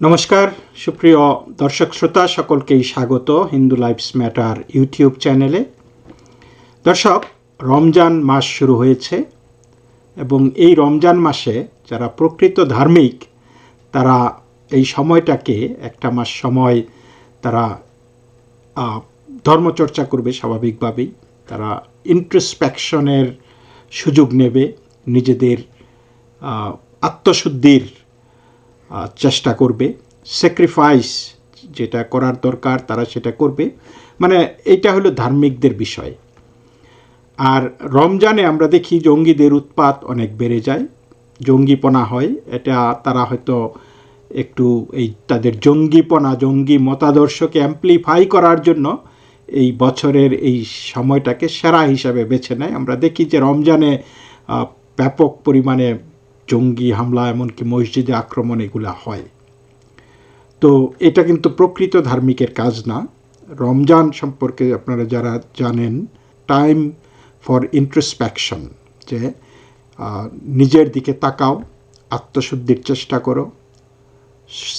নমস্কার সুপ্রিয় দর্শক শ্রোতা সকলকেই স্বাগত হিন্দু লাইফস ম্যাটার ইউটিউব চ্যানেলে। দর্শক, রমজান মাস শুরু হয়েছে এবং এই রমজান মাসে যারা প্রকৃত ধার্মিক তারা এই সময়টাকে একটা মাস সময় তারা ধর্মচর্চা করবে স্বাভাবিকভাবেই। তারা ইন্ট্রোস্পেকশনের সুযোগ নেবে, নিজেদের আত্মশুদ্ধির চেষ্টা করবে, স্যাক্রিফাইস যেটা করার দরকার তারা সেটা করবে। মানে এটা হলো ধার্মিকদের বিষয়। আর রমজানে আমরা দেখি জঙ্গিদের উৎপাত অনেক বেড়ে যায়, জঙ্গিপনা হয়। এটা তারা হয়তো একটু এই তাদের জঙ্গি মতাদর্শকে অ্যাম্প্লিফাই করার জন্য এই বছরের এই সময়টাকে সেরা হিসাবে বেছে নেয়। আমরা দেখি যে রমজানে ব্যাপক পরিমাণে জঙ্গি হামলা, এমনকি মসজিদে আক্রমণ এগুলো হয়। তো এটা কিন্তু প্রকৃত ধার্মিকের কাজ না। রমজান সম্পর্কে আপনারা যারা জানেন, টাইম ফর ইন্ট্রোস্পেকশন, যে নিজের দিকে তাকাও, আত্মশুদ্ধির চেষ্টা করো,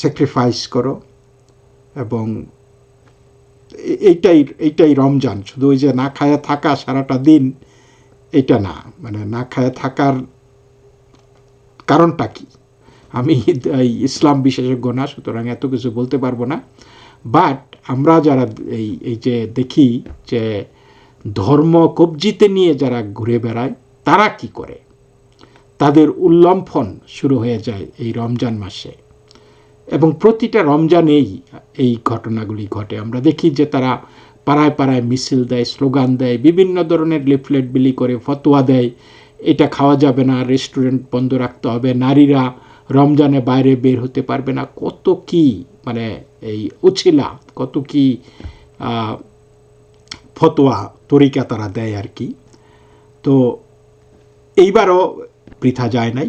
স্যাক্রিফাইস করো। এবং এইটাই রমজান। শুধু ওই যে না খায়া থাকা সারাটা দিন, এটা না। মানে না খায়া থাকার কারণটা কি? আমি ইসলাম বিশেষজ্ঞ না, সুতরাং এত কিছু বলতে পারবো না। বাট আমরা যারা এই যে দেখি যে ধর্ম কবজিতে নিয়ে যারা ঘুরে বেড়ায় তারা কি করে, তাদের উল্লম্ফন শুরু হয়ে যায় এই রমজান মাসে। এবং প্রতিটা রমজানেই এই ঘটনাগুলি ঘটে। আমরা দেখি যে তারা পাড়ায় পাড়ায় মিছিল দেয়, স্লোগান দেয়, বিভিন্ন ধরনের লিফলেট বিলি করে, ফতোয়া দেয়, এটা খাওয়া যাবে না, রেস্টুরেন্ট বন্ধ রাখতে হবে, নারীরা রমজানে বাইরে বের হতে পারবে না, কত কি মানে এই উছিলা, কত কি ফতোয়া তরিকা তারা দেয় আর কি। তো এইবারও বৃথা যায় নাই।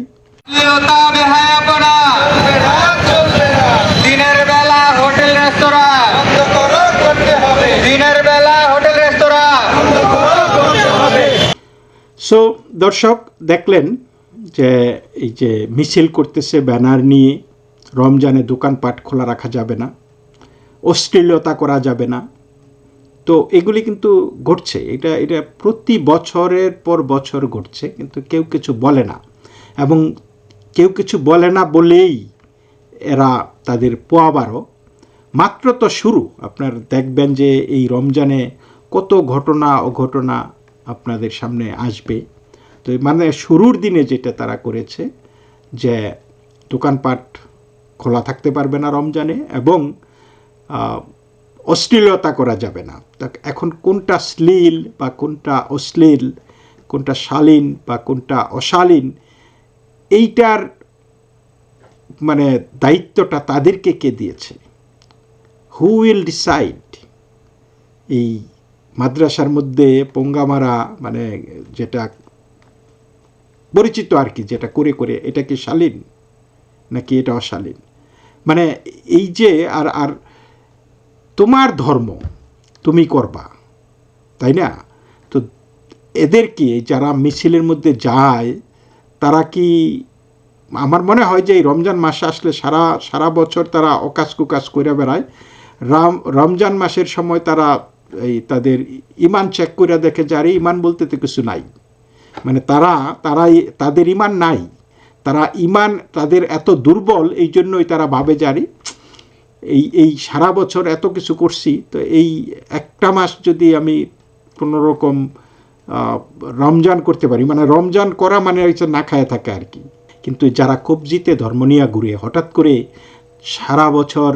দিনের বেলা হোটেল রেস্তোরাঁ, দিনের বেলা হোটেল রেস্তোরাঁ। সো দর্শক দেখলেন যে এই যে মিছিল করতেছে ব্যানার নিয়ে, রমজানে দোকানপাট খোলা রাখা যাবে না, অশ্লীলতা করা যাবে না। তো এগুলি কিন্তু ঘটছে, এটা প্রতি বছরের পর বছর ঘটছে, কিন্তু কেউ কিছু বলে না। এবং কেউ কিছু বলে না বলেই এরা তাদের পোয়াবারও মাত্র তো শুরু। আপনার দেখবেন যে এই রমজানে কত ঘটনা অঘটনা আপনাদের সামনে আসবে। তো মানে শুরুর দিনে যেটা তারা করেছে যে দোকানপাট খোলা থাকতে পারবে না রমজানে, এবং অশ্লীলতা করা যাবে না। এখন কোনটা শ্লীল বা কোনটা অশ্লীল, কোনটা শালীন বা কোনটা অশালীন, এইটার মানে দায়িত্বটা তাদেরকে কে দিয়েছে? Who will decide? এই মাদ্রাসার মধ্যে পোঙ্গামারা, মানে যেটা পরিচিত আর কি, যেটা করে করে, এটা কি শালীন নাকি এটা অশালীন? মানে এই যে আর তোমার ধর্ম তুমি করবা, তাই না? তো এদেরকে যারা মিছিলের মধ্যে যায় তারা কি, আমার মনে হয় যে এই রমজান মাস আসলে সারা বছর তারা অকাজ কুকাজ করে বেড়ায়। রমজান মাসের সময় তারা এই তাদের ইমান চেক করে দেখে যে আরে ইমান বলতে তো কিছু নাই। মানে তাদের ইমান নাই, তারা ইমান তাদের এত দুর্বল, এই জন্যই তারা ভাবে যে আরে এই সারা বছর এত কিছু করছি, তো এই একটা মাস যদি আমি কোনো রকম রমজান করতে পারি, মানে রমজান করা মানে হচ্ছে না খায় থাকে আর কি। কিন্তু যারা কবজিতে ধর্ম নিয়ে ঘুরে হঠাৎ করে সারা বছর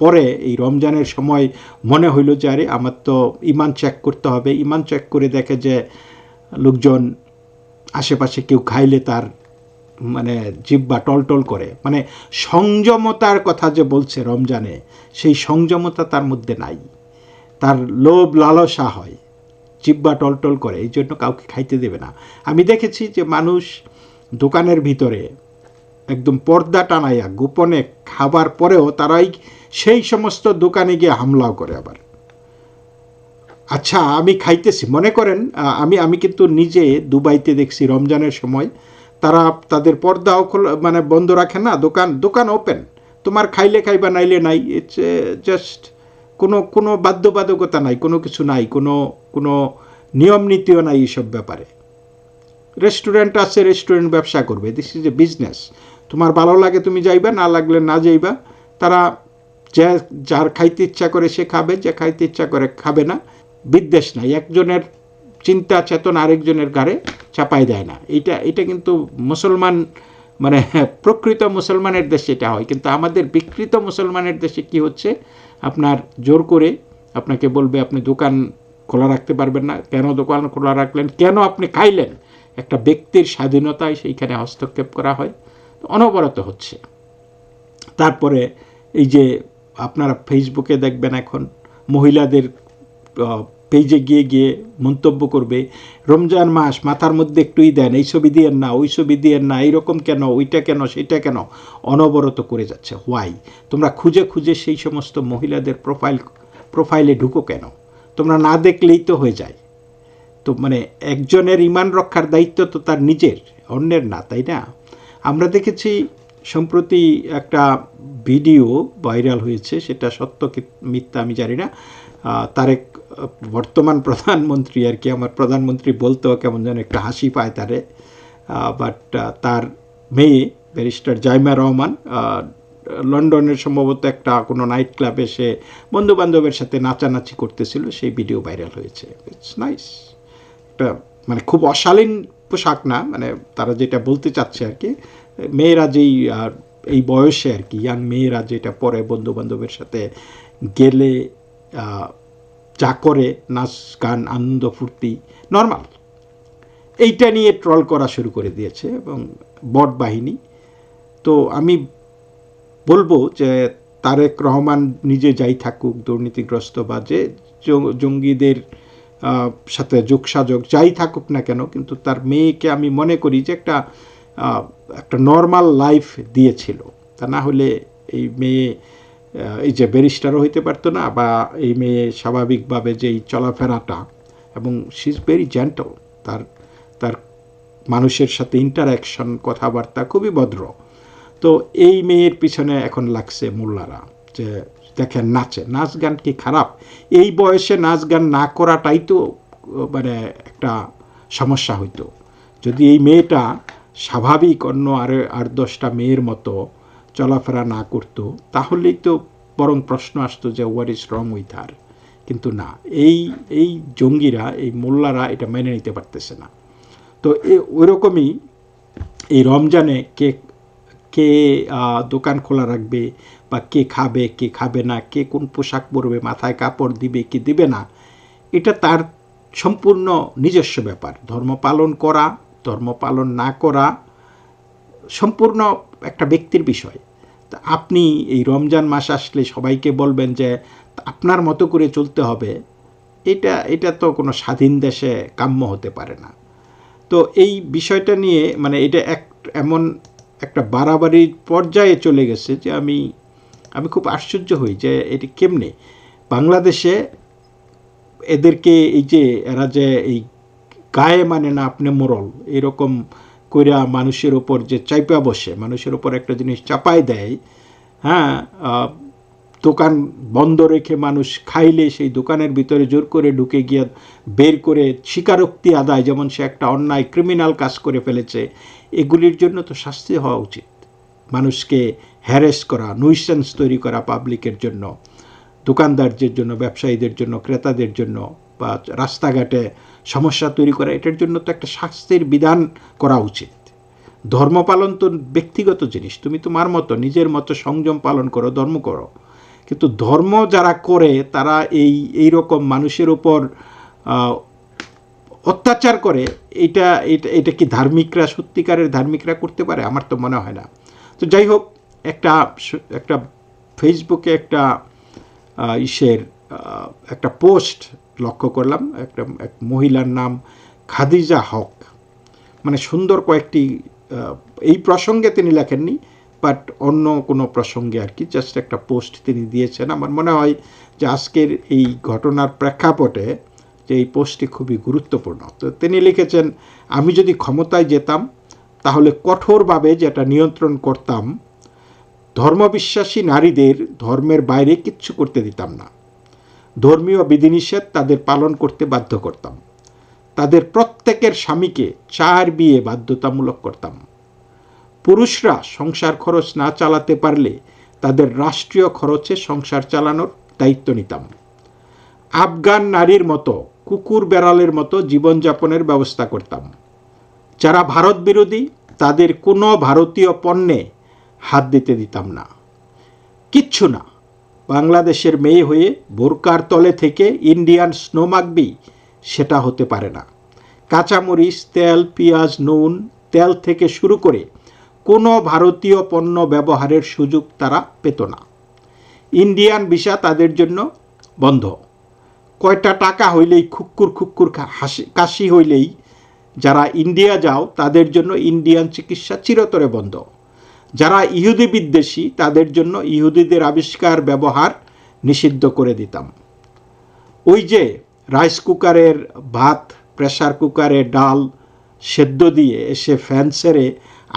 পরে এই রমজানের সময় মনে হইল যে আরে আমার তো ইমান চেক করতে হবে, ইমান চেক করে দেখে যে লোকজন আশেপাশে কেউ খাইলে তার মানে জিহ্বা টলটল করে। মানে সংযমতার কথা যে বলছে রমজানে, সেই সংযমতা তার মধ্যে নাই, তার লোভ লালসা হয়, জিহ্বা টলটল করে, এই জন্য কাউকে খাইতে দেবে না। আমি দেখেছি যে মানুষ দোকানের ভিতরে একদম পর্দা টানাইয়া গোপনে খাবার পরেও তারাই সেই সমস্ত দোকানে গিয়ে হামলাও করে আবার। আচ্ছা, আমি খাইতেছি, মনে করেন আমি কিন্তু নিজে দুবাইতে দেখছি রমজানের সময় তারা তাদের পর্দাও মানে বন্ধ রাখে না, দোকান ওপেন। তোমার খাইলে খাইবা, নাইলে নাই। ইটস জাস্ট কোনো বাধ্যবাধকতা নাই, কোনো কিছু নাই, কোনো নিয়ম নীতিও নাই এইসব ব্যাপারে। রেস্টুরেন্ট আছে, রেস্টুরেন্ট ব্যবসা করবে, দিস ইজ এ বিজনেস। তোমার ভালো লাগে তুমি যাইবা, না লাগলে না যাইবা। তারা যার খাইতে ইচ্ছা করে সে খাবে, যে খাইতে ইচ্ছা করে খাবে না। বিদ্বেষ নাই, একজনের চিন্তা চেতনা আরেকজনের ঘাড়ে চাপাই দেয় না। এটা কিন্তু মুসলমান, মানে প্রকৃত মুসলমানের দেশে এটা হয়। কিন্তু আমাদের বিকৃত মুসলমানের দেশে কি হচ্ছে, আপনার জোর করে আপনাকে বলবে আপনি দোকান খোলা রাখতে পারবেন না। কেন দোকান খোলা রাখলেন, কেন আপনি খাইলেন, একটা ব্যক্তির স্বাধীনতায় সেইখানে হস্তক্ষেপ করা হয়, অনবরত হচ্ছে। তারপরে এই যে আপনারা ফেসবুকে দেখবেন এখন মহিলাদের পেজে গিয়ে গিয়ে মন্তব্য করবে, রমজান মাস মাথার মধ্যে একটুই দেন, এই ছবি দিয়েন না, ওই ছবি দিয়েন না, এইরকম কেন, ওইটা কেন, সেটা কেন, অনবরত করে যাচ্ছে। হোয়াই? তোমরা খুঁজে খুঁজে সেই সমস্ত মহিলাদের প্রোফাইলে ঢুকো কেন? তোমরা না দেখলেই তো হয়ে যায়। তো মানে একজনের ইমান রক্ষার দায়িত্ব তো তার নিজের, অন্যের না, তাই না? আমরা দেখেছি সম্প্রতি একটা ভিডিও ভাইরাল হয়েছে, সেটা সত্য কি মিথ্যা আমি জানি না। তারেক, বর্তমান প্রধানমন্ত্রী আর কি, আমার প্রধানমন্ত্রী বলতেও কেমন যেন একটা হাসি পায় তারে, বাট তার মেয়ে ব্যারিস্টার জাইমা রহমান লন্ডনের সম্ভবত একটা কোনো নাইট ক্লাবে সে বন্ধুবান্ধবের সাথে নাচানাচি করতেছিল, সেই ভিডিও ভাইরাল হয়েছে। It's nice. একটা মানে খুব অশালীন পোশাক না, মানে তারা যেটা বলতে চাচ্ছে আর কি, মেয়েরা যেই এই বয়সে আর কি, ইয়াং মেয়েরা যেটা পরে বন্ধুবান্ধবের সাথে গেলে যা করে, নাচ গান আনন্দ ফুর্তি নর্মাল, এইটা নিয়ে ট্রল করা শুরু করে দিয়েছে এবং বট বাহিনী। তো আমি বলবো যে তারেক রহমান নিজে যাই থাকুক দুর্নীতিগ্রস্ত, বা যে জঙ্গিদের সাথে যোগসাযোগ যাই থাকুক না কেন, কিন্তু তার মেয়েকে আমি মনে করি যে একটা নর্মাল লাইফ দিয়েছিল। তা না হলে এই মেয়ে এই যে ব্যারিস্টারও হইতে পারতো না, বা এই মেয়ে স্বাভাবিকভাবে যেই চলাফেরাটা, এবং শি ইজ ভেরি জেন্টল, তার মানুষের সাথে ইন্টারাকশন, কথাবার্তা খুবই ভদ্র। তো এই মেয়ের পিছনে এখন লাগছে মোল্লারা, যে দেখেন নাচে, নাচ গান কি খারাপ? এই বয়সে নাচ গান না করাটাই তো মানে একটা সমস্যা হইতো। যদি এই মেয়েটা স্বাভাবিক অন্য আর 10টা মেয়ের মতো চলাফেরা না করতো, তাহলেই তো বরং প্রশ্ন আসতো যে what is wrong with her. কিন্তু না, এই জঙ্গিরা, এই মোল্লারা এটা মেনে নিতে পারতেছে না। তো ওইরকমই এই রমজানে কে দোকান খোলা রাখবে, বা কে খাবে কে খাবে না, কে কোন পোশাক পরবে, মাথায় কাপড় দিবে কি দিবে না, এটা তার সম্পূর্ণ নিজস্ব ব্যাপার। ধর্ম পালন করা, ধর্ম পালন না করা সম্পূর্ণ একটা ব্যক্তির বিষয়। তা আপনি এই রমজান মাস আসলে সবাইকে বলবেন যে আপনার মতো করে চলতে হবে, এটা তো কোনো স্বাধীন দেশে কাম্য হতে পারে না। তো এই বিষয়টা নিয়ে মানে এটা এমন একটা বাড়াবাড়ির পর্যায়ে চলে গেছে যে আমি খুব আশ্চর্য হই যে এটি কেমনে বাংলাদেশে এদেরকে, এই যে এরা যে এই গায়ে মানে না আপনি মোরল এরকম কইরা মানুষের ওপর যে চাইপা বসে, মানুষের ওপর একটা জিনিস চাপাই দেয়, হ্যাঁ, দোকান বন্ধ রেখে মানুষ খাইলে সেই দোকানের ভিতরে জোর করে ঢুকে গিয়ে বের করে স্বীকারোক্তি আদায়, যেমন সে একটা অন্যায় ক্রিমিনাল কাজ করে ফেলেছে, এগুলির জন্য তো শাস্তি হওয়া উচিত। মানুষকে হ্যারেস করা, নুইসেন্স তৈরি করা পাবলিকের জন্য, দোকানদারদের জন্য, ব্যবসায়ীদের জন্য, ক্রেতাদের জন্য, বা রাস্তাঘাটে সমস্যা তৈরি করা, এটার জন্য তো একটা শাস্তির বিধান করা উচিত। ধর্ম পালন তো ব্যক্তিগত জিনিস, তুমি তোমার মতো নিজের মতো সংযম পালন করো, ধর্ম করো। কিন্তু ধর্ম যারা করে তারা এই রকম মানুষের উপর অত্যাচার করে, এটা কি ধার্মিকরা, সত্যিকারের ধার্মিকরা করতে পারে? আমার তো মনে হয় না। তো যাই হোক, একটা ফেসবুকে একটা একটা পোস্ট লক্ষ্য করলাম, এক মহিলার নাম খাদিজা হক, মানে সুন্দর কয়েকটি, এই প্রসঙ্গে তিনি লেখেননি, বাট অন্য কোনো প্রসঙ্গে আর কি, জাস্ট একটা পোস্ট তিনি দিয়েছেন। আমার মনে হয় যে আজকের এই ঘটনার প্রেক্ষাপটে যে এই পোস্টটি খুবই গুরুত্বপূর্ণ। তো তিনি লিখেছেন, আমি যদি ক্ষমতায় যেতাম তাহলে কঠোরভাবে যেটা নিয়ন্ত্রণ করতাম, ধর্মবিশ্বাসী নারীদের ধর্মের বাইরে কিচ্ছু করতে দিতাম না। ধর্মীয় বিধিনিষেধ তাদের পালন করতে বাধ্য করতাম। তাদের প্রত্যেকের স্বামীকে 4 বিয়ে বাধ্যতামূলক করতাম। পুরুষরা সংসার খরচ না চালাতে পারলে তাদের রাষ্ট্রীয় খরচে সংসার চালানোর দায়িত্ব নিতাম। আফগান নারীর মতো কুকুর বেড়ালের মতো জীবনযাপনের ব্যবস্থা করতাম। যারা ভারত বিরোধী তাদের কোনো ভারতীয় পণ্যে হাত দিতে দিতাম না। কিচ্ছু না। বাংলাদেশের মেয়ে হয়ে বোরকার তলে থেকে ইন্ডিয়ান স্নো মাখবি, সেটা হতে পারে না। কাঁচামরিচ, তেল, পেঁয়াজ, নুন, তেল থেকে শুরু করে কোনো ভারতীয় পণ্য ব্যবহারের সুযোগ তারা পেত না। ইন্ডিয়ান ভিসা তাদের জন্য বন্ধ। কয়টা টাকা হইলেই খুক্কুর খুক্কুর কাশি হইলেই যারা ইন্ডিয়া যাও তাদের জন্য ইন্ডিয়ান চিকিৎসা চিরতরে বন্ধ। যারা ইহুদি বিদ্বেষী তাদের জন্য ইহুদিদের আবিষ্কার ব্যবহার নিষিদ্ধ করে দিতাম। ওই যে রাইস কুকারের ভাত, প্রেসার কুকারে ডাল সেদ্ধ দিয়ে এসে ফ্যান ছেড়ে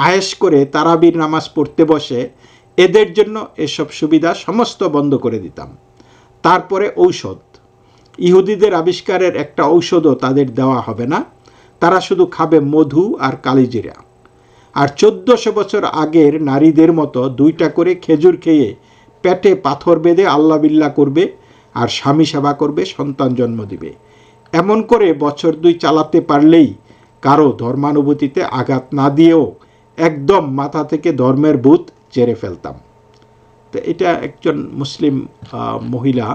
আয়েশ করে তারাবির নামাজ পড়তে বসে, এদের জন্য এসব সুবিধা সমস্ত বন্ধ করে দিতাম। তারপরে ঔষধ, ইহুদিদের আবিষ্কারের একটা ঔষধও তাদের দেওয়া হবে না। তারা শুধু খাবে মধু আর কালিজিরা। আর 1400 বছর আগের নারীদের মতো 2টা করে খেজুর খেয়ে পেটে পাথর বেঁধে আল্লাহ বিল্লাহ করবে আর স্বামী সেবা করবে, সন্তান জন্ম দিবে। এমন করে বছর 2 চালাতে পারলেই কারো ধর্মানুভূতিতে আঘাত না দিয়েও একদম মাথা থেকে ধর্মের ভূত ঝেড়ে ফেলতাম। তো এটা একজন মুসলিম মহিলা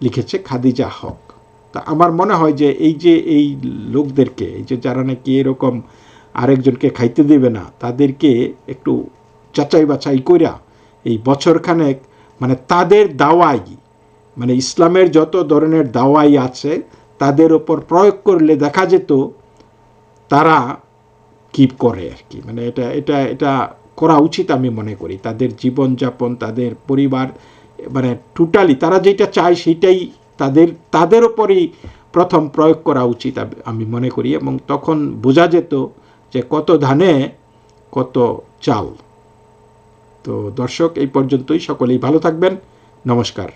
লিখেছে, খাদিজা হক। তা আমার মনে হয় যে এই লোকদেরকে, এই যে যারা নাকি এরকম আরেকজনকে খাইতে দেবে না, তাদেরকে একটু যাচাই বাছাই কইরা এই বছরখানেক মানে তাদের দাওয়াই, মানে ইসলামের যত ধরনের দাওয়াই আছে তাদের ওপর প্রয়োগ করলে দেখা যেত তারা কি করে আর কি। মানে এটা করা উচিত আমি মনে করি। তাদের জীবনযাপন, তাদের পরিবার, মানে টোটালি তারা যেটা চায় সেটাই তাদের ওপরই প্রথম প্রয়োগ করা উচিত আমি মনে করি। এবং তখন বোঝা যেত যে কত ধানে কত চাল। তো দর্শক, এই পর্যন্তই। সকলেই ভালো থাকবেন। নমস্কার।